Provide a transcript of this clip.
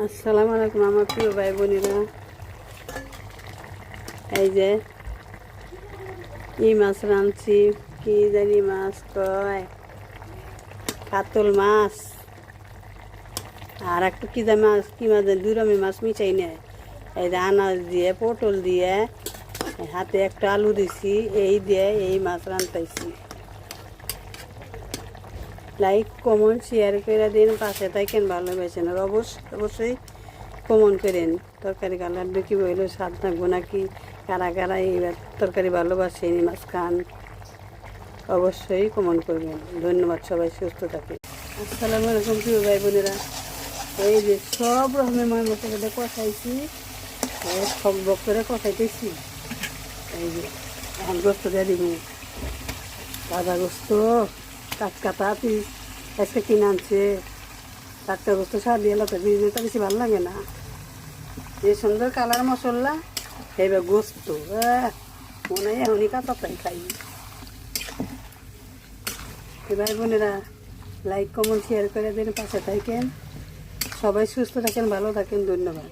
আসসালামু আলাইকুম আমার প্রিয় ভাই বোনেরা। এই যে এই মাছ রাঁধছি, কি জানি মাছ কয়, কাতল মাছ আর একটা কি জানি মাছ, কি মাছ জানি, দুই রকমের মাছ মিশাই নেয়। এই যে আনাজ দিয়ে, পটল দিয়ে, হাতে একটা আলু দিছি, এই দিয়ে এই মাছ রাঁধতেছি। লাইক কমেন্ট শেয়ার করে দিন, পাশে থাকেন, ভালোবাসেন আর অবশ্যই কমেন্ট করেন। তরকারি কালার দেখি বইলেও স্বাদ থাকবো নাকি, কারা কারা এই তরকারি ভালোবাসেন, এই মাছ খান, অবশ্যই কমেন্ট করবেন। ধন্যবাদ, সবাই সুস্থ থাকে। আসসালামু আলাইকুম প্রিয় ভাই বোনেরা। এই যে সব রকমের মশলা কষাইছি, সব বক করে কষাইতেছি। এই যে এখন গোস্ত দিয়ে দিব, তাজা গোস্ত, টাটকা পিস আজকে কিনে আনছে। টাটকা গোস্ত সার দিয়ে লতা ভিজে তো বেশি ভালো লাগে না। যে সুন্দর কালার মশলা, এবার গোস্ত মনে হয় এখনই কাঁচাটাই খাই। ভাই বোনেরা, লাইক কমেন্ট শেয়ার করে দিন, পাশে থাকেন, সবাই সুস্থ থাকেন, ভালো থাকেন। ধন্যবাদ।